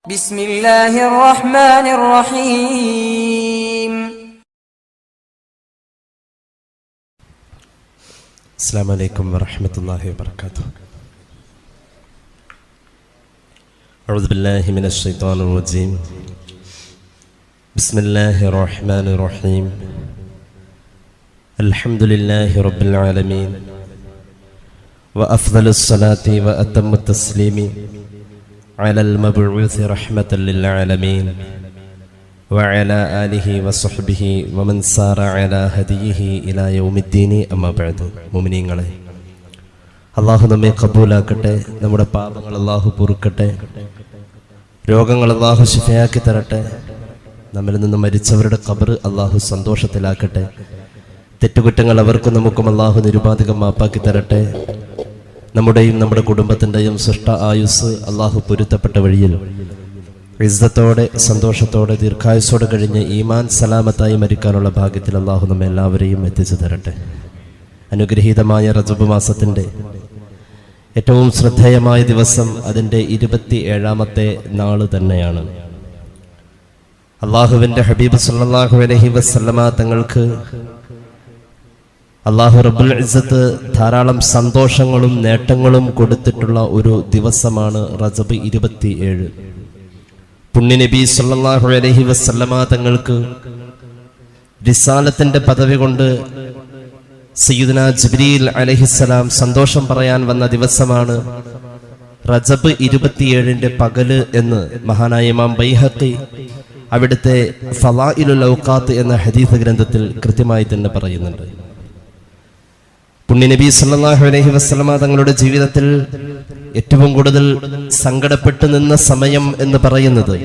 بسم الله الرحمن الرحيم. السلام عليكم ورحمة الله وبركاته. أعوذ بالله من الشيطان الرجيم. بسم الله الرحمن الرحيم. الحمد لله رب العالمين وأفضل الصلاة وأتم التسليم على المبعوث رحمة للعالمين وعلى آله وصحبه ومن سار على هديه إلى يوم الدين أما بعد. മുഅ്മിനീങ്ങളെ, അല്ലാഹു നമ്മെ കബൂലാക്കട്ടെ, നമ്മുടെ പാപങ്ങൾ അല്ലാഹു പൊറുക്കട്ടെ, രോഗങ്ങൾ അല്ലാഹു ശിഫയാക്കി തരട്ടെ, നമ്മിൽ നിന്ന് മരിച്ചവരുടെ ഖബർ അല്ലാഹു സന്തോഷത്തിലാക്കട്ടെ, തെറ്റുകുറ്റങ്ങൾ അവർക്കും നമുക്കും അല്ലാഹു നിരുപാധികം മാപ്പാക്കി തരട്ടെ, നമ്മുടെയും നമ്മുടെ കുടുംബത്തിൻ്റെയും സൃഷ്ട ആയുസ് അള്ളാഹു പൊരുത്തപ്പെട്ട വഴിയിൽ ഇസ്സത്തോടെ സന്തോഷത്തോടെ ദീർഘായുസോടെ കഴിഞ്ഞ് ഈമാൻ സലാമത്തായി മരിക്കാനുള്ള ഭാഗ്യത്തിൽ അള്ളാഹു നമ്മെ എല്ലാവരെയും എത്തിച്ചു തരട്ടെ. അനുഗ്രഹീതമായ റജബ് മാസത്തിൻ്റെ ഏറ്റവും ശ്രദ്ധേയമായ ദിവസം അതിൻ്റെ 27ാമത്തെ നാള് തന്നെയാണ്. അള്ളാഹുവിൻ്റെ ഹബീബ് സല്ലല്ലാഹു അലൈഹി വസല്ലമ തങ്ങൾക്ക് അല്ലാഹു റബ്ബുൽ ഇസ്സത്ത് ധാരാളം സന്തോഷങ്ങളും നേട്ടങ്ങളും കൊടുത്തിട്ടുള്ള ഒരു ദിവസമാണ് റജബ് 27. പുണ്യനബി സല്ലല്ലാഹു അലൈഹി വസല്ലമ തങ്ങൾക്ക് റിസാലത്തിന്റെ പദവി കൊണ്ട് സയ്യിദുനാ ജിബ്രീൽ അലൈഹിസ്സലാം സന്തോഷം പറയാൻ വന്ന ദിവസമാണ് റജബ് 27ന്റെ പകല് എന്ന് മഹാനായ ഇമാം ബൈഹഖി അവിടുത്തെ ഫളായിലുൽ ഔഖാത്ത് എന്ന ഹദീസ് ഗ്രന്ഥത്തിൽ കൃത്യമായി തന്നെ പറയുന്നുണ്ട്. പുണ്യനബി സല്ലല്ലാഹു അലൈഹി വസല്ലമ തങ്ങളുടെ ജീവിതത്തിൽ ഏറ്റവും കൂടുതൽ സങ്കടപ്പെട്ടു നിന്ന സമയം എന്ന് പറയുന്നത്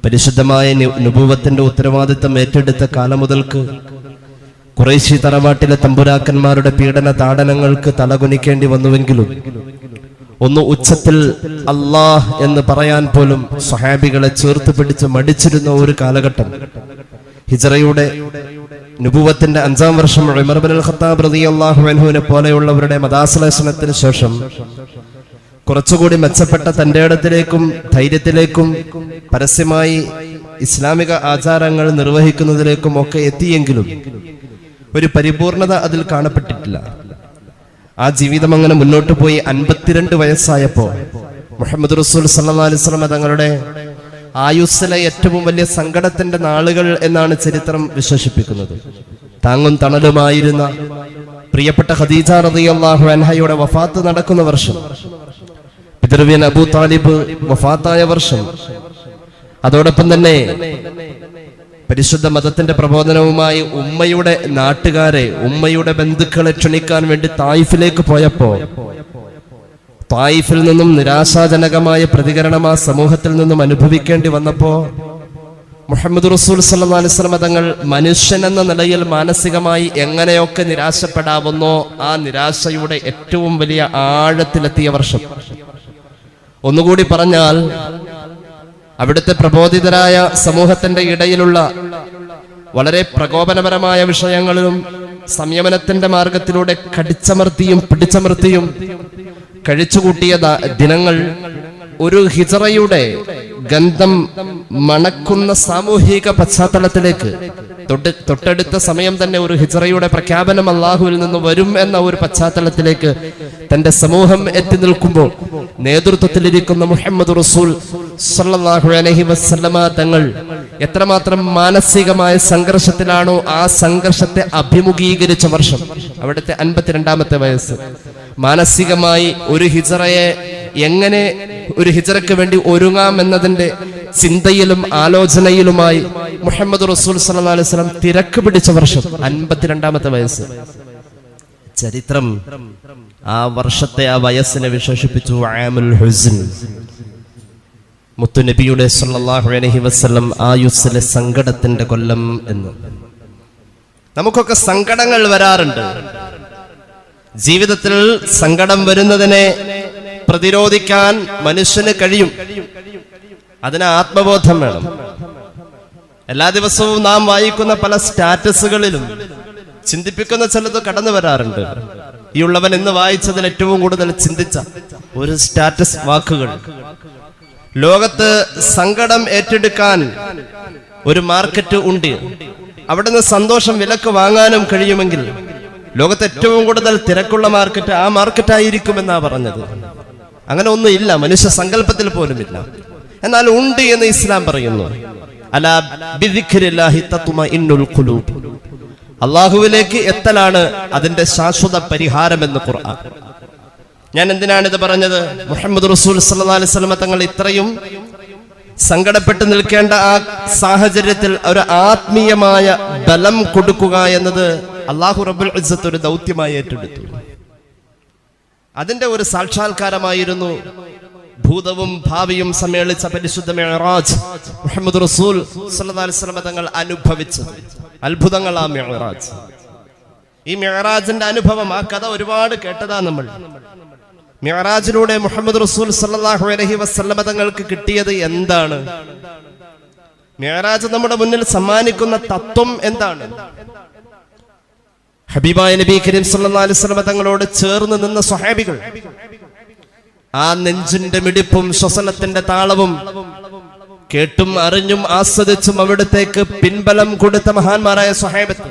പരിശുദ്ധമായ നുബുവത്തിന്റെ ഉത്തരവാദിത്തം ഏറ്റെടുത്ത കാലം മുതൽക്ക് ഖുറൈശി തറവാട്ടിലെ തമ്പുരാക്കന്മാരുടെ പീഡന താടനങ്ങൾക്ക് തലകുനിക്കേണ്ടി വന്നുവെങ്കിലും ഒന്ന് ഉച്ചത്തിൽ അല്ലാഹ് എന്ന് പറയാൻ പോലും സ്വഹാബികളെ ചേർത്ത് പിടിച്ച് മടിച്ചിരുന്ന ഒരു കാലഘട്ടം. ഹിജ്റയുടെ നുബുവത്തിന്റെ 5ാം വർഷം ഉമർ ഇബ്നുൽ ഖത്താബ് റളിയല്ലാഹു അൻഹുവിനെ പോലെയുള്ളവരുടെ മതാശ്ലേഷണത്തിന് ശേഷം കുറച്ചുകൂടി മെച്ചപ്പെട്ട തന്റെ ഇടത്തിലേക്കും ധൈര്യത്തിലേക്കും പരസ്യമായി ഇസ്ലാമിക ആചാരങ്ങൾ നിർവഹിക്കുന്നതിലേക്കും ഒക്കെ എത്തിയെങ്കിലും ഒരു പരിപൂർണത അതിൽ കാണപ്പെട്ടിട്ടില്ല. ആ ജീവിതം അങ്ങനെ മുന്നോട്ട് പോയി 52 വയസ്സായപ്പോ മുഹമ്മദ് റസൂൽ സല്ലല്ലാഹു അലൈഹി വസല്ലം തങ്ങളുടെ ആയുസ്സിലെ ഏറ്റവും വലിയ സങ്കടത്തിന്റെ നാളുകൾ എന്നാണ് ചരിത്രം വിശേഷിപ്പിക്കുന്നത്. താങ്ങും തണലുമായിരുന്ന പ്രിയപ്പെട്ട ഖദീജ റളിയല്ലാഹു അൻഹയുടെ വഫാത്ത് നടക്കുന്ന വർഷം, പിതൃവ്യൻ അബൂ താലിബ് വഫാത്തായ വർഷം, അതോടൊപ്പം തന്നെ പരിശുദ്ധ മതത്തിന്റെ പ്രബോധനവുമായി ഉമ്മയുടെ നാട്ടുകാരെ, ഉമ്മയുടെ ബന്ധുക്കളെ ക്ഷണിക്കാൻ വേണ്ടി തായിഫിലേക്ക് പോയപ്പോ തായിഫിൽ നിന്നും നിരാശാജനകമായ പ്രതികരണം ആ സമൂഹത്തിൽ നിന്നും അനുഭവിക്കേണ്ടി വന്നപ്പോ മുഹമ്മദ് റസൂൽ സല്ലല്ലാഹു അലൈഹി വസല്ലം തങ്ങൾ മനുഷ്യൻ എന്ന നിലയിൽ മാനസികമായി എങ്ങനെയൊക്കെ നിരാശപ്പെടാവുന്നോ ആ നിരാശയുടെ ഏറ്റവും വലിയ ആഴത്തിലെത്തിയ വർഷം. ഒന്നുകൂടി പറഞ്ഞാൽ, അവിടുത്തെ പ്രബോധിതരായ സമൂഹത്തിന്റെ ഇടയിലുള്ള വളരെ പ്രകോപനപരമായ വിഷയങ്ങളിലും സംയമനത്തിന്റെ മാർഗത്തിലൂടെ കടിച്ചമർത്തിയും പിടിച്ചമർത്തിയും കഴിച്ചുകൂട്ടിയ ദിനങ്ങൾ ഒരു ഹിജ്റയുടെ ഗന്ധം മണക്കുന്ന സാമൂഹിക പശ്ചാത്തലത്തിലേക്ക്, തൊട്ടടുത്ത സമയം തന്നെ ഒരു ഹിജ്റയുടെ പ്രഖ്യാപനം അല്ലാഹുവിൽ നിന്ന് വരും എന്ന ഒരു പശ്ചാത്തലത്തിലേക്ക് തന്റെ സമൂഹം എത്തി നിൽക്കുമ്പോൾ നേതൃത്വത്തിലിരിക്കുന്ന മുഹമ്മദ് റസൂൽ സല്ലല്ലാഹു അലൈഹി വസല്ലമ തങ്ങൾ എത്രമാത്രം മാനസികമായ സംഘർഷത്തിലാണോ ആ സംഘർഷത്തെ അഭിമുഖീകരിച്ച വർഷം അവിടുത്തെ 52ാമത്തെ വയസ്സ്. മാനസികമായി ഒരു ഹിജ്റയെ എങ്ങനെ ഒരു ഹിജ്റയ്ക്ക് വേണ്ടി ഒരുങ്ങാം എന്നതിന്റെ ചിന്തയിലും ആലോചനയിലുമായി മുഹമ്മദ് റസൂൽ സല്ലല്ലാഹു അലൈഹി വസല്ലം തിരക്ക് പിടിച്ച വർഷം 52ാമത്തെ വയസ്സ്. ചരിത്രം ആ വർഷത്തെ ആ വയസ്സിനെ വിശേഷിപ്പിച്ചു ആമുൽ ഹുസ്ൻ, മുത്തുനബിയുടെ സല്ലല്ലാഹു അലൈഹി വസല്ലം ആയുസ്സിലെ സങ്കടത്തിന്റെ കൊല്ലം എന്ന്. നമുക്കൊക്കെ സങ്കടങ്ങൾ വരാറുണ്ട്. ജീവിതത്തിൽ സങ്കടം വരുന്നതിനെ പ്രതിരോധിക്കാൻ മനുഷ്യന് കഴിയും. അതിന് ആത്മബോധം വേണം. എല്ലാ ദിവസവും നാം വായിക്കുന്ന പല സ്റ്റാറ്റസുകളിലും ചിന്തിപ്പിക്കുന്ന ചിലത് കടന്നു വരാറുണ്ട്. ഈ ഉള്ളവൻ ഇന്ന് വായിച്ചതിൽ ഏറ്റവും കൂടുതൽ ചിന്തിച്ച ഒരു സ്റ്റാറ്റസ് വാക്കുകൾ ലോകത്ത് സങ്കടം ഏറ്റെടുക്കാൻ ഒരു മാർക്കറ്റ് ഉണ്ട്. അവിടുന്ന് സന്തോഷം വിലക്ക് വാങ്ങാനും കഴിയുമെങ്കിൽ ലോകത്ത് ഏറ്റവും കൂടുതൽ തിരക്കുള്ള മാർക്കറ്റ് ആ മാർക്കറ്റായിരിക്കുമെന്നാ പറഞ്ഞത്. അങ്ങനെ ഒന്നും ഇല്ല, മനുഷ്യ സങ്കല്പത്തിൽ പോലുമില്ല. എന്നാൽ ഉണ്ട് എന്ന് ഇസ്ലാം പറയുന്നു. അലാ ബിദിക്രില്ലാഹി തത്മഇന്നുൽ ഖുലൂബ്. അല്ലാഹുവിലേക്ക് എത്തലാണ് അതിന്റെ ശാശ്വത പരിഹാരമെന്ന് ഖുർആൻ. ഞാൻ എന്തിനാണ് ഇത് പറഞ്ഞത്? മുഹമ്മദ് റസൂൽ സല്ലല്ലാഹു അലൈഹി വസല്ലം തങ്ങൾ ഇത്രയും സങ്കടപ്പെട്ട് നിൽക്കേണ്ട ആ സാഹചര്യത്തിൽ ഒരു ആത്മീയമായ ബലം കൊടുക്കുക എന്നത് അല്ലാഹു റബ്ബുൽ ഇസ്സത്ത് ഒരു ദൗത്യമായി ഏറ്റെടുത്തു. അതിന്റെ ഒരു സാക്ഷാത്കാരമായിരുന്നു ഭൂതവും ഭാവിയും സമ്മേളിച്ച പരിശുദ്ധ മിഅ്റാജ്. മുഹമ്മദ് റസൂൽ സല്ലല്ലാഹു അലൈഹി വസല്ലം തങ്ങൾ അനുഭവിച്ച അത്ഭുതങ്ങളാ മിഅ്റാജ്. ഈ മിഅ്റാജിന്റെ അനുഭവം, ആ കഥ ഒരുപാട് കേട്ടതാ നമ്മൾ. മിഅ്റാജിലൂടെ മുഹമ്മദ് റസൂൽ സല്ലല്ലാഹു അലൈഹി വസല്ലം തങ്ങൾക്ക് കിട്ടിയത് എന്താണ്? മിഅ്റാജ് നമ്മുടെ മുന്നിൽ സമ്മാനിക്കുന്ന തത്വം എന്താണ്? ഹബീബായ നബി കരീം സല്ലല്ലാഹു അലൈഹി വസല്ലം തങ്ങളോട് ചേർന്ന് നിന്ന സ്വഹാബികൾ ആ നെഞ്ചിന്റെ മിടിപ്പും ശ്വസനത്തിന്റെ താളവും കേട്ടും അറിഞ്ഞും ആസ്വദിച്ചും അവിടത്തേക്ക് പിൻബലം കൊടുത്ത മഹാന്മാരായ സ്വഹാബത്ത്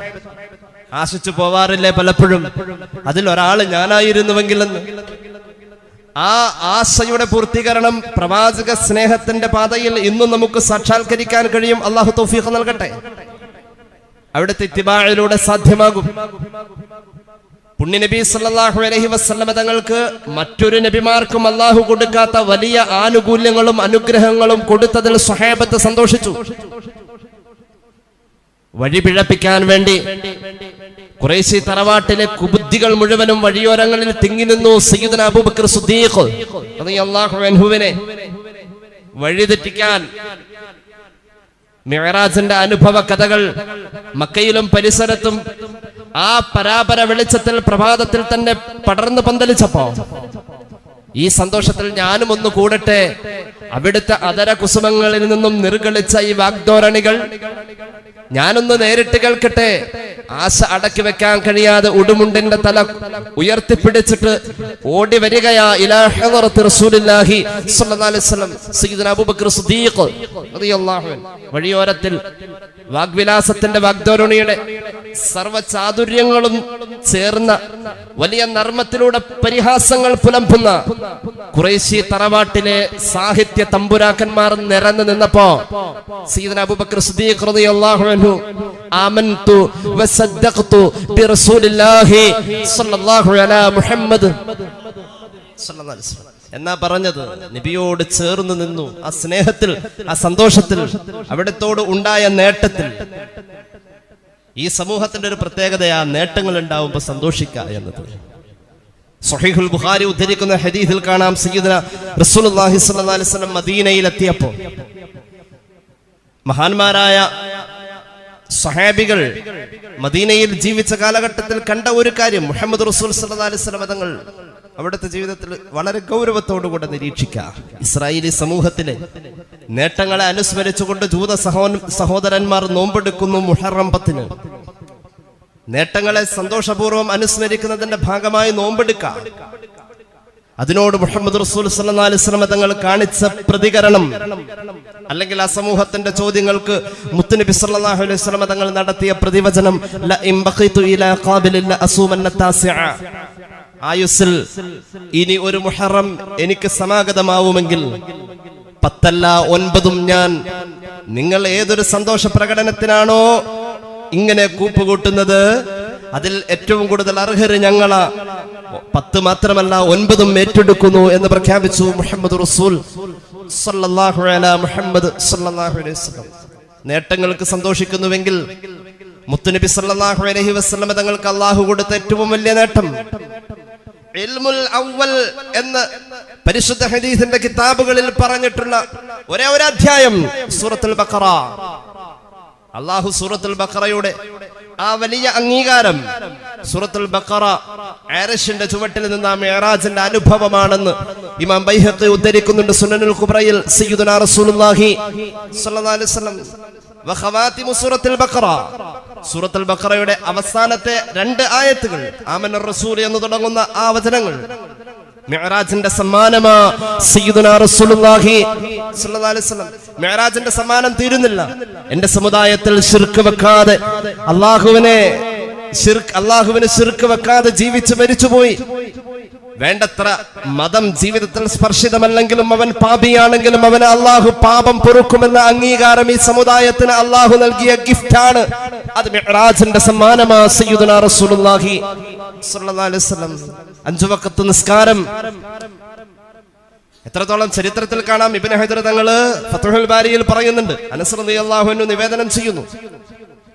ആശിച്ചു പോവാറില്ലേ പലപ്പോഴും, അതിലൊരാള് ഞാനായിരുന്നുവെങ്കിലെന്ന്. ആ ആശയുടെ പൂർത്തീകരണം പ്രവാചക സ്നേഹത്തിന്റെ പാതയിൽ ഇന്നും നമുക്ക് സാക്ഷാത്കരിക്കാൻ കഴിയും. അല്ലാഹു തൗഫീഖ് നൽകട്ടെ. അവിടുത്തെ ഇത്തിബാഇലൂടെ സാധ്യമാകും. പുണ്യനബി സല്ലല്ലാഹു അലൈഹി വസല്ലം തങ്ങൾക്ക് മറ്റൊരു നബിമാർക്കും അല്ലാഹു കൊടുക്കാത്ത വലിയ ആനുകൂല്യങ്ങളും അനുഗ്രഹങ്ങളും കൊടുത്തതിൽ സ്വഹാബത്ത് സന്തോഷിച്ചു. വഴി പിഴപ്പിക്കാൻ വേണ്ടി ഖുറൈശി തറവാട്ടിലെ കുബുദ്ധികൾ മുഴുവനും വഴിയോരങ്ങളിൽ തിങ്ങി നിന്നു. സയ്യിദുനാ അബൂബക്കർ സിദ്ദീഖ് റളിയല്ലാഹു അൻഹുവിനെ വഴിതെറ്റിക്കാൻ മിഅ്റാജിന്റെ അനുഭവ കഥകൾ മക്കയിലും പരിസരത്തും ആ പരാപര വെളിച്ചത്തിൽ പ്രഭാതത്തിൽ തന്നെ പടർന്നു പന്തലിച്ചപ്പോ ഈ സന്തോഷത്തിൽ ഞാനും ഒന്ന് കൂടട്ടെ. അവിടുത്തെ അതര കുസുമങ്ങളിൽ നിന്നും നിർഗളിച്ച ഈ വാഗ്ദോരണികൾ ഞാനൊന്ന് നേരിട്ട് കേൾക്കട്ടെ. ആശ അടക്കി വെക്കാൻ കഴിയാതെ ഉടുമുണ്ടിന്റെ തല ഉയർത്തിപ്പിടിച്ചിട്ട് ഓടി വരികയാ ഇലാ ഹദറത്തി റസൂലുള്ളാഹി സ്വല്ലല്ലാഹു അലൈഹി വസല്ലം സയ്യിദുനാ അബൂബക്കർ സിദ്ദീഖ് റളിയല്ലാഹു അൻഹു. വഴിയോരത്തിൽ വാഗ്വിലാസത്തിന്റെ വാഗ്ദോരണിയുടെ സർവ്വചാതുര്യങ്ങളും ചേർന്ന വലിയ നർമ്മത്തിലൂടെ പരിഹാസങ്ങൾ പുലമ്പുന്ന ഖുറൈശി തറവാട്ടിലെ സാഹിത്യ തമ്പുരാക്കന്മാർ നിരന്നു നിന്നപ്പോ സയ്യിദുനാ അബൂബക്കർ സിദ്ദീഖ് റളിയല്ലാഹു അൻഹു ആമൻതു വസദ്ദഖ്തു ബിറസൂലില്ലാഹി സ്വല്ലല്ലാഹു അലാ മുഹമ്മദ് സ്വല്ലല്ലാഹു അലൈഹി വസല്ലം എന്നാ പറഞ്ഞത്. നബിയോട് ചേർന്ന് നിന്നു. ആ സ്നേഹത്തിൽ, ആ സന്തോഷത്തിൽ, അവിടത്തോട് ഉണ്ടായ നേട്ടത്തിൽ. ഈ സമൂഹത്തിന്റെ ഒരു പ്രത്യേകതയാ നേട്ടങ്ങൾ ഉണ്ടാവുമ്പോ സന്തോഷിക്കുക എന്നത്. സ്വഹീഹുൽ ബുഖാരി ഉദ്ധരിക്കുന്ന ഹദീസിൽ കാണാം, സയ്യിദുനാ റസൂലുള്ളാഹി സ്വല്ലല്ലാഹു അലൈഹി വസല്ലം മദീനയിലെത്തിയപ്പോ മഹാന്മാരായ സ്വഹാബികൾ മദീനയിൽ ജീവിച്ച കാലഘട്ടത്തിൽ കണ്ട ഒരു കാര്യം മുഹമ്മദ് റസൂൽ സല്ലല്ലാഹു അലൈഹി വസല്ലം തങ്ങൾ അവിടുത്തെ ജീവിതത്തിൽ വളരെ ഗൗരവത്തോടുകൂടെ നിരീക്ഷിക്കുക. ഇസ്രായേലി സമൂഹത്തിലെ നേട്ടങ്ങളെ അനുസ്മരിച്ചുകൊണ്ട് ജൂത സഹോദരന്മാർ നോമ്പെടുക്കുന്നു മുഹറം 10. നേട്ടങ്ങളെ സന്തോഷപൂർവ്വം അനുസ്മരിക്കുന്നതിന്റെ ഭാഗമായി നോമ്പെടുക്കുക. അതിനോട് മുഹമ്മദ് റസൂൽ സല്ലല്ലാഹു അലൈഹി വസല്ലം തങ്ങൾ കാണിച്ച പ്രതികരണം, അല്ലെങ്കിൽ ആ സമൂഹത്തിന്റെ ചോദ്യങ്ങൾക്ക് മുത്തുനബി സല്ലല്ലാഹു അലൈഹി വസല്ലം തങ്ങൾ നടത്തിയ പ്രതിവചനം, ല ഇൻ ബഖിതു ഇലാ ഖാബിലിൻ ല അസൂമന്ന താസിഅ. ആയുസ്സിൽ ഇനി ഒരു മുഹറം എനിക്ക് സമാഗതമാവുമെങ്കിൽ 10 അല്ല 9 ഞാൻ, നിങ്ങൾ ഏതൊരു സന്തോഷ പ്രകടനത്തിനാണോ ഇങ്ങനെ കൂപ്പുകൂട്ടുന്നത് അതിൽ ഏറ്റവും കൂടുതൽ അർഹര് ഞങ്ങളാ. 10 മാത്രമല്ല 9 ഏറ്റെടുക്കുന്നു എന്ന് പ്രഖ്യാപിച്ചു മുഹമ്മദ് റസൂൽ സല്ലല്ലാഹു അലാ മുഹമ്മദ് സല്ലല്ലാഹു അലൈഹി വസല്ലം. നേട്ടങ്ങൾക്ക് സന്തോഷിക്കുന്നുവെങ്കിൽ മുത്തുനബി സല്ലല്ലാഹു അലൈഹി വസല്ലം തങ്ങൾക്ക് അല്ലാഹു കൊടുത്ത ഏറ്റവും വലിയ നേട്ടം ഇൽമുൽ അവ്വൽ എന്ന് പരിശുദ്ധ ഹദീസിന്റെ കിതാബുകളിൽ പറഞ്ഞിട്ടുള്ള ഒരേ ഒരു അധ്യായം സൂറത്തുൽ ബഖറ. അല്ലാഹു സൂറത്തുൽ ബഖറയുടെ ആ വലിയ അംഗീകാരം, സൂറത്തുൽ ബഖറ അർശിന്റെ ചുവട്ടിൽ നിന്ന് ആ മിഅ്റാജിന്റെ അനുഭവമാണെന്ന് ഇമാം ബൈഹഖി ഉദ്ധരിക്കുന്നുണ്ട് സുനനുൽ കുബ്രയിൽ. സയ്യിദുനാ റസൂലുള്ളാഹി സ്വല്ലല്ലാഹു അലൈഹി വസല്ലം വഖവാതിമു സൂറത്തുൽ ബഖറ, സൂറത്തുൽ ബഖറയുടെ അവസാനത്തെ 2 ആയത്തുകൾ, ആമന റസൂൽ എന്ന് തുടങ്ങുന്ന ആ വചനങ്ങൾ, മിഅ്റാജിന്റെ സമ്മാനമാ സയ്യിദുനാ റസൂലുള്ളാഹി സ്വല്ലല്ലാഹു അലൈഹി വസല്ലം. മിഅ്റാജിന്റെ സമ്മാനം തീരുന്നില്ല. എന്റെ സമുദായത്തിൽ ശിർക്ക് വെക്കാതെ അല്ലാഹുവിനെ ശിർക്ക് വെക്കാതെ ജീവിച്ച് മരിച്ചുപോയി. വേണ്ടത്ര മതം ജീവിതത്തിൽ സ്പർശിതമല്ലെങ്കിലും അവൻ പാപിയാണെങ്കിലും അവന് അള്ളാഹു പാപം പൊറുക്കുമെന്ന അംഗീകാരം ഈ സമുദായത്തിന് അള്ളാഹു നൽകിയ ഗിഫ്റ്റാണ്. അത് മിഅ്റാജിന്റെ സമ്മാനമാ സയ്യിദുനാ റസൂലുള്ളാഹി സ്വല്ലല്ലാഹു അലൈഹി വസല്ലം. 5 വഖത്ത് നിസ്കാരം എത്രത്തോളം ചരിത്രത്തിൽ കാണാം. ഇബ്നു ഹജർ തങ്ങള് ഫത്ഹുൽ ബാരിയിൽ പറയുന്നുണ്ട്, അനസ് റളിയല്ലാഹു അൻഹു നിവേദനം ചെയ്യുന്നു,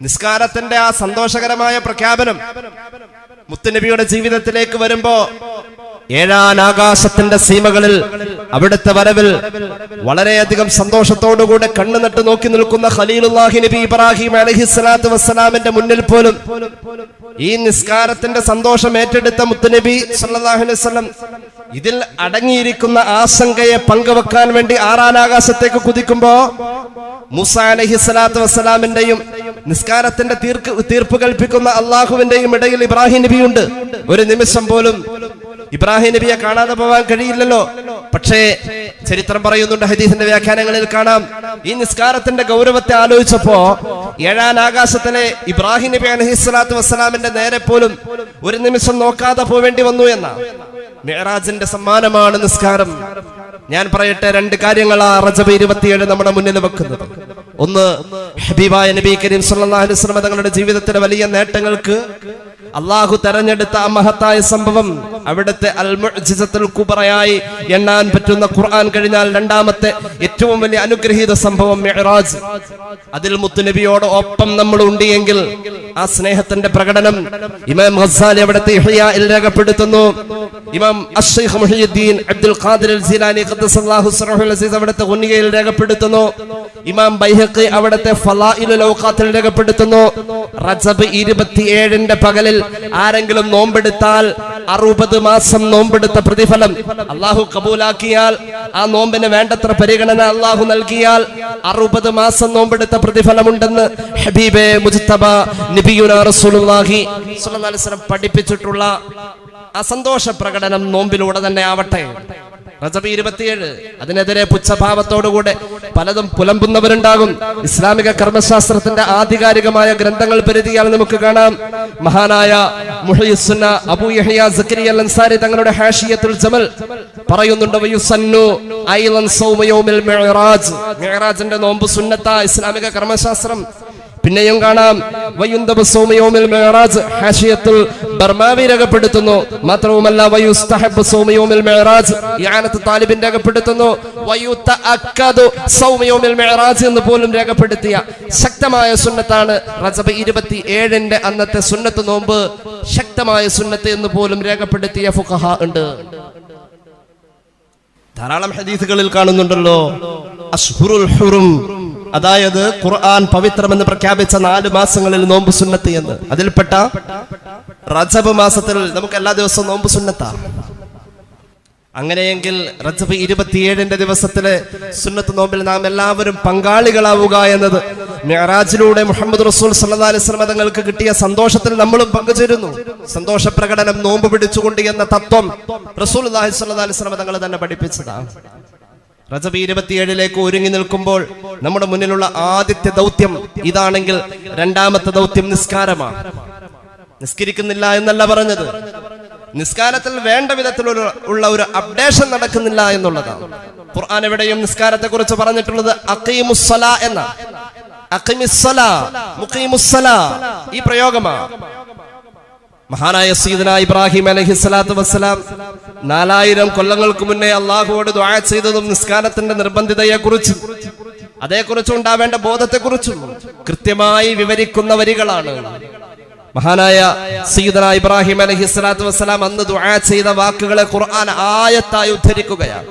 നിസ്കാരത്തിന്റെ ആ സന്തോഷകരമായ പ്രഖ്യാപനം മുത്തുനബിയുടെ ജീവിതത്തിലേക്ക് വരുമ്പോ 7 ആകാശത്തിന്റെ സീമകളിൽ അവിടുത്തെ വരവിൽ വളരെയധികം സന്തോഷത്തോടുകൂടെ കണ്ണു നട്ട് നോക്കി നിൽക്കുന്ന ഖലീലുല്ലാഹി നബി ഇബ്രാഹിം അലൈഹിസ്സലാത്തു വസ്സലാമിന്റെ മുന്നിൽ പോലും ഈ നിസ്കാരത്തിന്റെ സന്തോഷം ഏറ്റെടുത്ത മുത്തുനബി സല്ലല്ലാഹു അലൈഹി വസല്ലം ഇതിൽ അടങ്ങിയിരിക്കുന്ന ആശങ്കയെ പങ്കുവെക്കാൻ വേണ്ടി 6 ആകാശത്തേക്ക് കുതിക്കുമ്പോ മൂസാ അലൈഹിസ്സലാത്തു വസ്സലാമിന്റെയും നിസ്കാരത്തിന്റെ തീർപ്പ് കൽപ്പിക്കുന്ന അള്ളാഹുവിന്റെയും ഇടയിൽ ഇബ്രാഹിം നബിയുണ്ട്. ഒരു നിമിഷം പോലും ഇബ്രാഹിം നബിയെ കാണാതെ പോവാൻ കഴിയില്ലല്ലോ. പക്ഷേ ചരിത്രം പറയുന്നുണ്ട്, ഹദീസിന്റെ വ്യാഖ്യാനങ്ങളിൽ കാണാം, ഈ നിസ്കാരത്തിന്റെ ഗൗരവത്തെ ആലോചിച്ചപ്പോ 7 ആകാശത്തിലെ ഇബ്രാഹിം നബി അലൈഹിസ്സലാത്തു വസ്സലാമിന്റെ നേരെ പോലും ഒരു നിമിഷം നോക്കാതെ പോവേണ്ടി വന്നു എന്ന മിഅ്റാജിന്റെ സമ്മാനമാണ് നിസ്കാരം. ഞാൻ പറയട്ടെ, 2 കാര്യങ്ങളാ റജബ് 27 നമ്മുടെ മുന്നിൽ വെക്കുന്നത്. ഒന്ന്, ഹബീബായ നബി കരീം സല്ലല്ലാഹു അലൈഹി വസല്ലം തങ്ങളുടെ ജീവിതത്തിലെ വലിയ നേട്ടങ്ങൾക്ക് അള്ളാഹു തെരഞ്ഞെടുത്ത ആ മഹത്തായ സംഭവം, അവിടുത്തെ അൽ മുഅ്ജിസത്തുൽ കുബ്രയായി എണ്ണാൻ പറ്റുന്ന ഖുർആൻ കഴിഞ്ഞാൽ 2ാമത്തെ ഏറ്റവും വലിയ അനുഗ്രഹീത സംഭവം മിഅ്റാജ്. അതിൽ മുത്തുനബിയോട് ഒപ്പം നമ്മൾ ഉണ്ടെങ്കിൽ ആ സ്നേഹത്തിന്റെ പ്രകടനം ഇമാം ഗസ്സാലി അവിടുത്തെ ഇഹ്യാഇൽ രേഖപ്പെടുത്തുന്നു. ഇമാം അശ്ശൈഖ് മുഹയ്യിദ്ദീൻ അബ്ദുൽ ഖാദിർ അൽ ജീലാനി ഖദ്ദസല്ലാഹു സിറഹുൽ അസീസ് അവിടുത്തെ ഗുനിയയിൽ രേഖപ്പെടുത്തുന്നു. ഇമാം ബൈഹഖി അവിടുത്തെ ഫളായിലുൽ ഔഖാത്തിൽ രേഖപ്പെടുത്തുന്നു. റജബ് 27ന്റെ പകലിൽ ആരെങ്കിലും നോമ്പെടുത്താൽ 60 മാസം നോമ്പെടുത്ത പ്രതിഫലം അള്ളാഹു കബൂലാക്കിയാൽ, ആ നോമ്പിന് വേണ്ടത്ര പരിഗണന അള്ളാഹു നൽകിയാൽ 60 മാസം നോമ്പെടുത്ത പ്രതിഫലമുണ്ടെന്ന് ഹബീബെ മുജ്തബ നബിയുനാ റസൂലുള്ളാഹി സ്വല്ലല്ലാഹു അലൈഹി വസല്ലം പഠിപ്പിച്ചിട്ടുള്ള ആ സന്തോഷ പ്രകടനം നോമ്പിലൂടെ തന്നെ ആവട്ടെ. റജബ് 27 അതിനെതിരെ പുച്ഛഭാവത്തോടുകൂടെ പലതും പുലമ്പുന്നവരുണ്ടാകും. ഇസ്ലാമിക കർമ്മശാസ്ത്രത്തിന്റെ ആധികാരികമായ ഗ്രന്ഥങ്ങൾ പരിധിയാൽ നമുക്ക് കാണാം. മഹാനായ മുഹയ്യിസ്സുന്ന അബൂ യഹ്യ സക്കരിയ അൽ അൻസാരി തങ്ങളുടെ ഹാഷിയത്തുൽ ജമൽ പറയുന്നുണ്ട്, വയുസന്നു ഐലൻ സൗമ യൗമിൽ മിഅ്റാജ്. മിഅ്റാജിന്റെ നോമ്പ് സുന്നത്താ ഇസ്ലാമിക കർമ്മശാസ്ത്രം. പിന്നെയും കാണാം വയുന്തബ സൗമ യൗമിൽ മിഅ്റാജ്, ഹാഷിയത്തുൽ ബർമാവി രേഖപ്പെടുത്തുന്നു. മാത്രവുമല്ല വയുസ്തഹബ് സൗമ യൗമിൽ മിഅ്റാജ്, ഇആനത്ത് താലിബിൻ രേഖപ്പെടുത്തുന്നു. വയുതഅക്കദു സൗമ യൗമിൽ മിഅ്റാജ് എന്ന് പോലും രേഖപ്പെടുത്തിയ ശക്തമായ സുന്നത്താണ് റജബ് 27ന്റെ അന്നത്തെ സുന്നത്ത് നോമ്പ്. ശക്തമായ സുന്നത്ത് എന്ന് പോലും രേഖപ്പെടുത്തിയ ഫുഖഹാ ഉണ്ട്. ധാരാളം ഹദീസുകളിൽ കാണുന്നുണ്ടല്ലോ അശ്ഹുറുൽ ഹുറും, അതായത് ഖുർആൻ പവിത്രമെന്ന് പ്രഖ്യാപിച്ച 4 മാസങ്ങളിൽ നോമ്പ് സുന്നത്ത് എന്ന്. അതിൽപ്പെട്ട റജബ് മാസത്തിൽ നമുക്ക് എല്ലാ ദിവസവും നോമ്പ് സുന്നത്താ. അങ്ങനെയെങ്കിൽ റജബ് 27ന്റെ ദിവസത്തിലെ സുന്നത്ത് നോമ്പിൽ നാം എല്ലാവരും പങ്കാളികളാവുക എന്നത് മിഅ്റാജിലൂടെ മുഹമ്മദ് റസൂൽ സല്ലല്ലാഹു അലൈഹി വസല്ലം തങ്ങൾക്ക് കിട്ടിയ സന്തോഷത്തിൽ നമ്മളും പങ്കുചേരുന്നു. സന്തോഷ പ്രകടനം നോമ്പ് പിടിച്ചുകൊണ്ട് എന്ന തത്വം റസൂലുള്ളാഹി സ്വല്ലല്ലാഹു അലൈഹി വസല്ലം തങ്ങൾ തന്നെ പഠിപ്പിച്ചതാണ്. റജബ് 27ലേക്ക് ഒരുങ്ങി നിൽക്കുമ്പോൾ നമ്മുടെ മുന്നിലുള്ള ആദ്യത്തെ ദൗത്യം ഇതാണെങ്കിൽ 2ാമത്തെ ദൗത്യം നിസ്കാരമാണ്. നിസ്കരിക്കുന്നില്ല എന്നല്ല പറഞ്ഞത്, നിസ്കാരത്തിൽ വേണ്ട വിധത്തിലുള്ള ഒരു അപ്ഡേഷൻ നടക്കുന്നില്ല എന്നുള്ളതാണ്. ഖുർആൻ എവിടെയും നിസ്കാരത്തെ കുറിച്ച് പറഞ്ഞിട്ടുള്ളത് അഖീമുസ്സലാ എന്ന, അഖീമിസ്സലാ മുഖീമുസ്സലാ ഈ പ്രയോഗമാണ്. മഹാനായ സയ്യിദുനാ ഇബ്രാഹിം അലൈഹിസ്സലാത്തു വസ്സലാം 4000 കൊല്ലങ്ങൾക്ക് മുന്നേ അള്ളാഹുവോട് ദുആ ചെയ്തതും നിസ്കാരത്തിന്റെ നിർബന്ധിതയെ കുറിച്ചും അതേക്കുറിച്ച് ഉണ്ടാവേണ്ട ബോധത്തെക്കുറിച്ചും കൃത്യമായി വിവരിക്കുന്ന വരികളാണ്. മഹാനായ സയ്യിദുനാ ഇബ്രാഹിം അലൈഹിസ്സലാത്തു വസ്സലാം അന്ന് ദുആ ചെയ്ത വാക്കുകളെ ഖുർആൻ ആയത്തായി ഉദ്ധരിക്കുകയാണ്.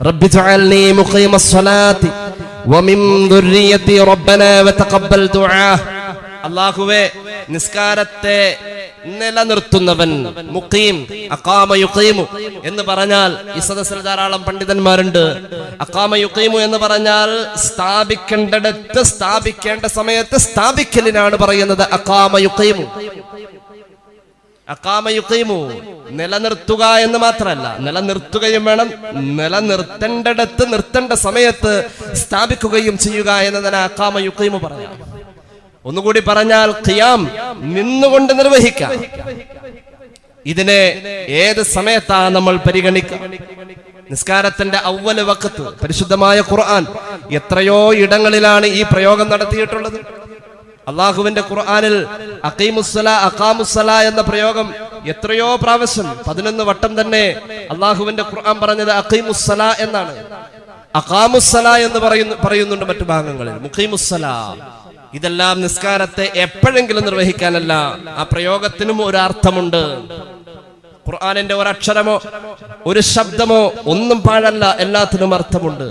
റബ്ബി ജഅൽനി മുഖീമസ്സലാത്തി വമിൻ ദുർരിയതി റബ്ബനാ വതഖബ്ബൽ ദുആ. അല്ലാഹുവേ, നിസ്കാരത്തെ നിലനിർത്തുന്നവൻ, മുഖീം, അഖാമ യുഖീമു എന്ന് പറഞ്ഞാൽ ഈ സദസ്സിൽ ധാരാളം പണ്ഡിതന്മാരുണ്ട്. അഖാമ യുഖീമു എന്ന് പറഞ്ഞാൽ സ്ഥാപിക്കേണ്ടടുത്ത് സ്ഥാപിക്കേണ്ട സമയത്ത് സ്ഥാപിക്കലിനാണ് പറയുന്നത് അഖാമ യുഖീമു. അഖാമ യുഖീമു, നിലനിർത്തുക എന്ന് മാത്രമല്ല, നിലനിർത്തുകയും വേണം, നിലനിർത്തേണ്ടടുത്ത് നിർത്തേണ്ട സമയത്ത് സ്ഥാപിക്കുകയും ചെയ്യുക എന്നതിന് അഖാമ യുഖീമു പറയാം. ഒന്നുകൂടി പറഞ്ഞാൽ ഖിയാം, നിന്നുകൊണ്ട് നിർവഹിക്കാം. ഇതിനെ ഏത് സമയത്താണ് നമ്മൾ പരിഗണിക്കുക? നിസ്കാരത്തിന്റെ അവ്വല് വഖത്ത് പരിശുദ്ധമായ ഖുർആൻ എത്രയോ ഇടങ്ങളിലാണ് ഈ പ്രയോഗം നടത്തിയിട്ടുള്ളത്. അള്ളാഹുവിന്റെ ഖുർആനിൽ അഖീമുസ്സലാ അഖാമുസ്സലാ എന്ന പ്രയോഗം എത്രയോ പ്രാവശ്യം 11 വട്ടം തന്നെ അള്ളാഹുവിന്റെ ഖുർആൻ പറഞ്ഞത് അഖീമുസ്സലാ എന്നാണ്. അഖാമുസ്സലാ എന്ന് പറയുന്നുണ്ട് മറ്റു ഭാഗങ്ങളിൽ, മുഖീമുസ്സലാ. ഇതെല്ലാം നിസ്കാരത്തെ എപ്പോഴെങ്കിലും നിർവഹിക്കാനല്ല, ആ പ്രയോഗത്തിനും ഒരു അർത്ഥമുണ്ട്. ഖുർആനിന്റെ ഒരക്ഷരമോ ഒരു ശബ്ദമോ ഒന്നും പാഴല്ല, എല്ലാത്തിനും അർത്ഥമുണ്ട്.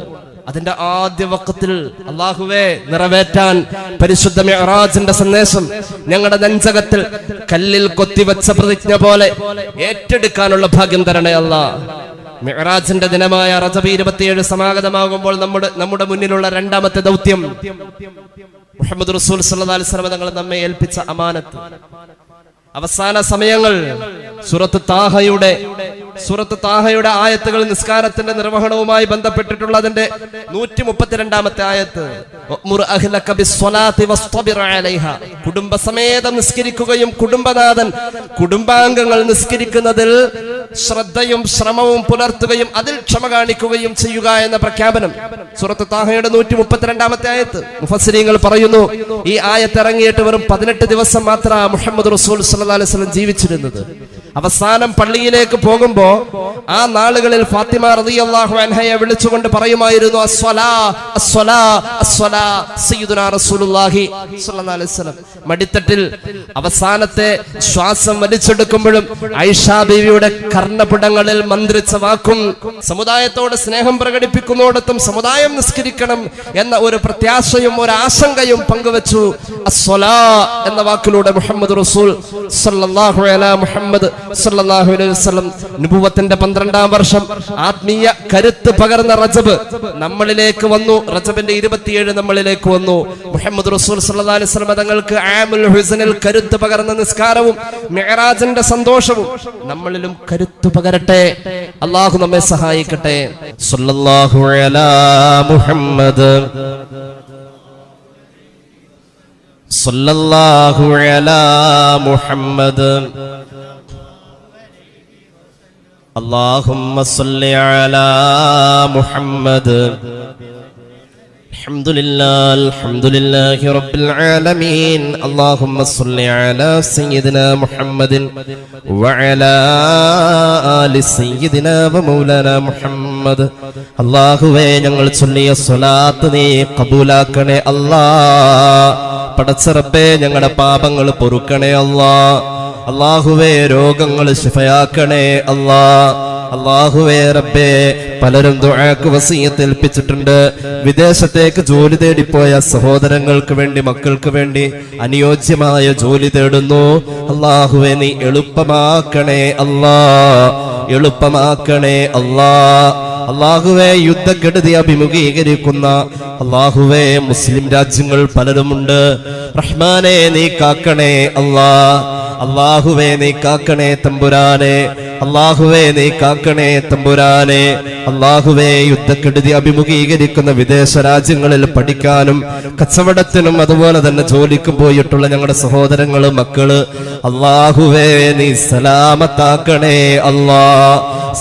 അതിന്റെ ആദ്യ വഖത്തിൽ അല്ലാഹുവേ നിറവേറ്റാൻ പരിശുദ്ധ മിഅ്റാജിന്റെ സന്ദേശം ഞങ്ങളുടെ നെഞ്ചകത്തിൽ കല്ലിൽ കൊത്തിവെച്ച പ്രതിജ്ഞ പോലെ ഏറ്റെടുക്കാനുള്ള ഭാഗ്യം തരണേ അല്ലാഹ്. മിഅ്റാജിന്റെ ദിനമായ റജബ് 27 സമാഗതമാകുമ്പോൾ നമ്മുടെ മുന്നിലുള്ള രണ്ടാമത്തെ ദൗത്യം മുഹമ്മദ് റസൂൽ സല്ലല്ലാഹു അലൈഹി വസല്ലം തങ്ങൾ നമ്മെ ഏൽപ്പിച്ച അമാനത്ത്. അവസാന സമയങ്ങൾ സൂറത്ത് താഹയുടെ ആയത്തുകൾ നിസ്കാരത്തിന്റെ നിർവഹണവുമായി ബന്ധപ്പെട്ടിട്ടുള്ളതിന്റെ 132ാമത്തെ ആയത്ത്, കുടുംബസമേതം നിസ്കരിക്കുകയും കുടുംബനാഥൻ കുടുംബാംഗങ്ങൾ നിസ്കരിക്കുന്നതിൽ ശ്രദ്ധയും ശ്രമവും പുലർത്തുകയും അതിൽ ക്ഷമ കാണിക്കുകയും ചെയ്യുക എന്ന പ്രഖ്യാപനം സൂറത്ത് താഹയുടെ 132ാമത്തെ ആയത്ത്. മുഫസ്സിരീങ്ങൾ പറയുന്നു, ഈ ആയത്ത് ഇറങ്ങിയിട്ട് വെറും 18 ദിവസം മാത്രമാണ് മുഹമ്മദ് റസൂൽ സല്ലല്ലാഹു അലൈഹി വസല്ലം ജീവിച്ചിരുന്നത്. അവസാനം പള്ളിയിലേക്ക് പോകുമ്പോ ആ നാളുകളിൽ ഫാത്തിമ റളിയല്ലാഹു അൻഹയെ വിളിച്ചുകൊണ്ട് പറയുമായിരുന്നു, അസ്വലാ അസ്വലാ അസ്വലാ സയ്യിദുനാ റസൂലുള്ളാഹി സ്വല്ലല്ലാഹു അലൈഹി വസല്ലം. മടിത്തട്ടിൽ അവസാനത്തെ ശ്വാസം വലിച്ചെടുക്കുമ്പോഴും ഐഷ ബീവിയുടെ കർണപുടങ്ങളിൽ മന്ത്രിച്ച വാക്കും സമുദായത്തോട് സ്നേഹം പ്രകടിപ്പിക്കുന്നതോടൊപ്പം സമുദായം നിസ്കരിക്കണം എന്ന ഒരു പ്രത്യാശയും ഒരു ആശങ്കയും പങ്കുവച്ചു. അസ്വലാ എന്ന വാക്കിലൂടെ മുഹമ്മദ് റസൂൽ സല്ലല്ലാഹു അലൈഹി മുഹമ്മദ് സല്ലല്ലാഹു അലൈഹി വസല്ലം നബുവത്തിന്റെ 12ാം വർഷം ആത്മീയ കരുത്ത് പകർന്ന റജബ് നമ്മളിലേക്ക് വന്നു. റജബിന്റെ 27 നമ്മളിലേക്ക് വന്നു. മുഹമ്മദ് റസൂൽ സല്ലല്ലാഹു അലൈഹി വസല്ലം തങ്ങൾക്ക് ആമുൽ ഹുസ്നിൽ കരുത്ത് പകർന്ന നിസ്കാരവും മിഅ്റാജിന്റെ സന്തോഷവും നമ്മളിലും കരുത്ത് പകരട്ടെ. അല്ലാഹു നമ്മെ സഹായിക്കട്ടെ. സല്ലല്ലാഹു അലാ മുഹമ്മദ് സല്ലല്ലാഹു അലാ മുഹമ്മദ് اللهم صل على محمد. الحمد لله رب العالمين. اللهم صل على سيدنا محمد وعلى آل سيدنا ومولانا محمد. അല്ലാഹുവേ, ഞങ്ങൾ ചൊല്ലിയ സ്വലാത്ത് നീ കബൂലാക്കണേ അല്ലാഹ്. പടച്ച റബ്ബേ, ഞങ്ങളുടെ പാപങ്ങൾ പൊറുക്കണേ അല്ലാഹ്. അല്ലാഹുവേ, രോഗങ്ങൾ ശിഫയാക്കണേ അല്ലാഹ്. അല്ലാഹുവേ റബ്ബേ, പലരും ദുആക്ക് വസിയത്ത് ഏൽപ്പിച്ചിട്ടുണ്ട്. വിദേശത്തേക്ക് ജോലി തേടിപ്പോയ സഹോദരങ്ങൾക്ക് വേണ്ടി, മക്കൾക്ക് വേണ്ടി അനുയോജ്യമായ ജോലി തേടുന്നു. അല്ലാഹുവേ, നീ എളുപ്പമാക്കണേ അല്ലാഹ്, എളുപ്പമാക്കണേ അല്ലാഹ്. അല്ലാഹുവേ, യുദ്ധക്കെടുതി അഭിമുഖീകരിക്കുന്ന അല്ലാഹുവേ മുസ്ലിം രാജ്യങ്ങൾ പലരുമുണ്ട്. റഹ്മാനെ, നീ കാക്കണേ അല്ലാഹ്. അല്ലാഹുവേ, നീ കാക്കണേ തമ്പുരാനെ. അല്ലാഹുവേ, നീ കാക്കണേ തമ്പുരാനെ. അല്ലാഹുവേ, യുദ്ധക്കെടുതി അഭിമുഖീകരിക്കുന്ന വിദേശ രാജ്യങ്ങളിൽ പഠിക്കാനും കച്ചവടത്തിനും അതുപോലെ തന്നെ ജോലിക്കും പോയിട്ടുള്ള ഞങ്ങളുടെ സഹോദരങ്ങള്, മക്കള്, അല്ലാഹുവേ, നീ സലാമത്താക്കണേ അല്ലാഹ്,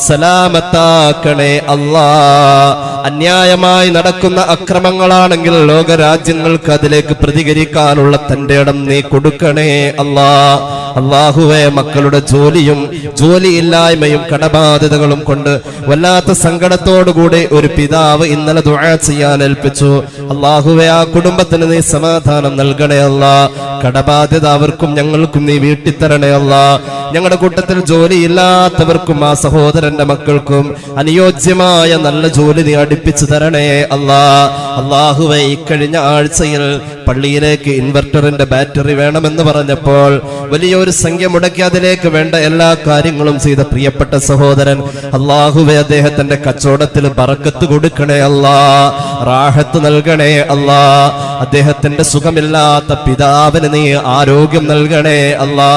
സലാമത്താക്കണേ അല്ലാഹ്. അന്യായമായി നടക്കുന്ന അക്രമങ്ങളാണെങ്കിൽ ലോകരാജ്യങ്ങൾക്ക് അതിലേക്ക് പ്രതികരിക്കാനുള്ള തന്റെ ഇടം നീ കൊടുക്കണേ അല്ലാഹ്. അല്ലാഹുവേ, മക്കളുടെ ജോലിയില്ലായ്മയും കടബാധ്യതകളും കൊണ്ട് വല്ലാത്ത സങ്കടത്തോടുകൂടി ഒരു പിതാവ് ഇന്നലെ ദുആ ചെയ്യാൻ ഏൽപ്പിച്ചു. അല്ലാഹുവേ, ആ കുടുംബത്തിന് നീ സമാധാനം നൽകണേ അല്ലാഹ്. കടബാധ്യത അവർക്കും ഞങ്ങൾക്കും നീ വീട്ടിത്തരണേ അല്ലാഹ്. ഞങ്ങളുടെ കൂട്ടത്തിൽ ജോലിയില്ലാത്തവർക്കും ആ സഹോദരന്റെ മക്കൾക്കും അനുയോജ്യമായ നല്ല ജോലി നീ അടുപ്പിച്ചു തരണേ അല്ലാഹ്. അല്ലാഹുവേ, ഇക്കഴിഞ്ഞ ആഴ്ചയിൽ പള്ളിയിലേക്ക് ഇൻവെർട്ടറിന്റെ ബാറ്ററി വേണമെന്ന് പറഞ്ഞപ്പോൾ വലിയൊരു സംഖ്യ മുടക്കി അതിലേക്ക് വേണ്ട എല്ലാ കാര്യങ്ങളും ചെയ്ത പ്രിയപ്പെട്ട സഹോദരൻ, അല്ലാഹുവേ, അദ്ദേഹത്തിന്റെ കച്ചവടത്തിൽ ബറക്കത്ത് കൊടുക്കണേ അല്ലാഹ്, റാഹത്ത് നൽകണേ അല്ലാഹ്. അദ്ദേഹത്തിന്റെ സുഖമില്ലാത്ത പിതാവിന് നീ ആരോഗ്യം നൽകണേ അല്ലാ.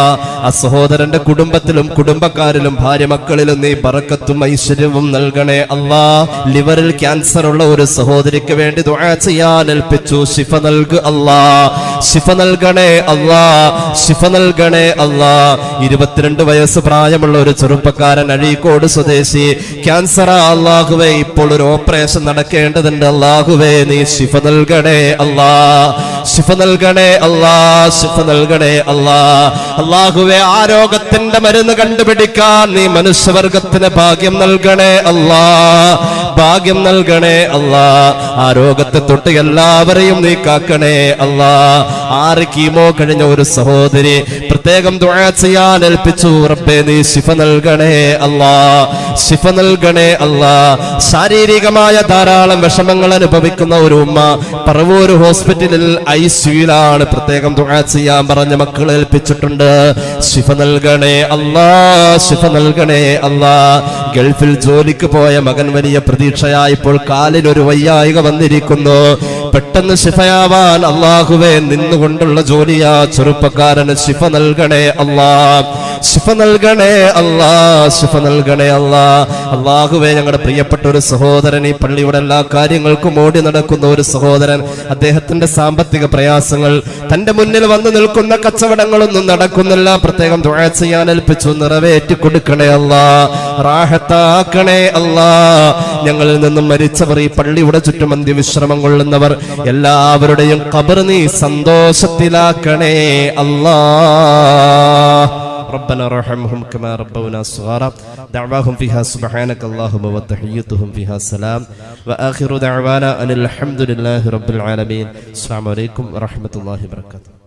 ആ സഹോദരന്റെ കുടുംബത്തിലും കുടുംബക്കാരിലും ഭാര്യ മക്കളിലും നീ ബറക്കത്തും ഐശ്വര്യവും നൽകണേ അല്ലാ. ലിവറിൽ ക്യാൻസർ ഉള്ള ഒരു സഹോദരിക്ക് വേണ്ടി ദുആ ചെയ്യാൻ ഏൽപ്പിച്ചു. ശിഫ നൽകു അല്ലാ, ശിഫ നൽകണേ അല്ലാ, ശിഫ നൽകണേ അല്ലാ. 22 വയസ്സ് പ്രായമുള്ള ഒരു ചെറുപ്പക്കാരൻ അഴീക്കോട് സ്വദേശി, ക്യാൻസർ അല്ലാഹുവേ, ഇപ്പോൾ ഒരു ഓപ്പറേഷൻ നടക്കേണ്ടതുണ്ട് അല്ലാഹുവേ, നീ ശിഫ നൽകണേ അല്ലാ, ശിഫ നൽകണേ അല്ലാ, ശിഫ നൽകണേ അല്ലാ. അല്ലാഹുവേ, ആ രോഗത്തിന്റെ മരുന്ന് കണ്ടുപിടിക്കാൻ നീ മനുഷ്യവർഗത്തിന് ഭാഗ്യം നൽകണേ അല്ലാ, ഭാഗ്യം നൽകണേ അല്ലാ. ആ രോഗത്തെ തൊട്ട് എല്ലാവരെയും നീ കാക്കണേ അല്ലാ. 6 കീമോ കഴിഞ്ഞ ഒരു സഹോദരി പ്രത്യേകം ദുആ ചെയ്യാൻ ഏൽപ്പിച്ചു. റബ്ബേ, നീ ശിഫ നൽകണേ അല്ലാ, ശിഫ നൽകണേ അല്ലാ. ശാരീരികമായ ധാരാളം വിഷമങ്ങൾ അനുഭവിക്കുന്ന ഒരു ഉമ്മ പറവൂർ ഹോസ്പിറ്റലിൽ ICUലാണ്. പ്രത്യേകം ദുആ ചെയ്യാൻ പറഞ്ഞ മക്കൾ ഏൽപ്പിച്ചിട്ടുണ്ട്. ശിഫ നൽകണേ അല്ലാ, ശിഫ നൽകണേ അല്ലാ. ഗൾഫിൽ ജോലിക്ക് പോയ മകൻ വലിയ പ്രതീക്ഷയായപ്പോൾ കാലിലൊരു വയ്യായിക വന്നിരിക്കുന്നു. പെട്ടെന്ന് ശിഫയാവാൻ അല്ലാഹുവേ നിന്നുകൊണ്ടുള്ള ജോലിയാ ചെറുപ്പക്കാരന് ശിഫ നൽകണേ അല്ലാ, ശിഫ നൽകണേ അല്ലാ, ശിഫ നൽകണേ അല്ലാ. അല്ലാഹുവേ, ഞങ്ങളുടെ പ്രിയപ്പെട്ട ഒരു സഹോദരൻ, ഈ പള്ളിയുടെ എല്ലാ കാര്യങ്ങൾക്കും ഓടി നടക്കുന്ന ഒരു സഹോദരൻ, അദ്ദേഹത്തിന്റെ സാമ്പത്തിക പ്രയാസങ്ങൾ, തന്റെ മുന്നിൽ വന്നു നിൽക്കുന്ന കച്ചവടങ്ങളൊന്നും നടക്കുന്നില്ല. പ്രത്യേകം ദുആ ചെയ്യാൻ ഏൽപ്പിച്ചു. നിറവേറ്റി കൊടുക്കണേ അല്ലാ, റാഹത്താക്കണേ അല്ലാ. ഞങ്ങളിൽ നിന്നും മരിച്ചവർ, ഈ പള്ളിയുടെ ചുറ്റും അന്ത്യവിശ്രമം കൊള്ളുന്നവർ എല്ലാവരുടെയും ഖബർ നീ സന്തോഷത്തിലാക്കണേ അല്ലാ. ربنا ارحمهم كما ربونا صغارا دعواهم فيها سبحانك اللهم وتحيتهم فيها سلام وآخر دعوانا أن الحمد لله رب العالمين. السلام عليكم ورحمة الله وبركاته.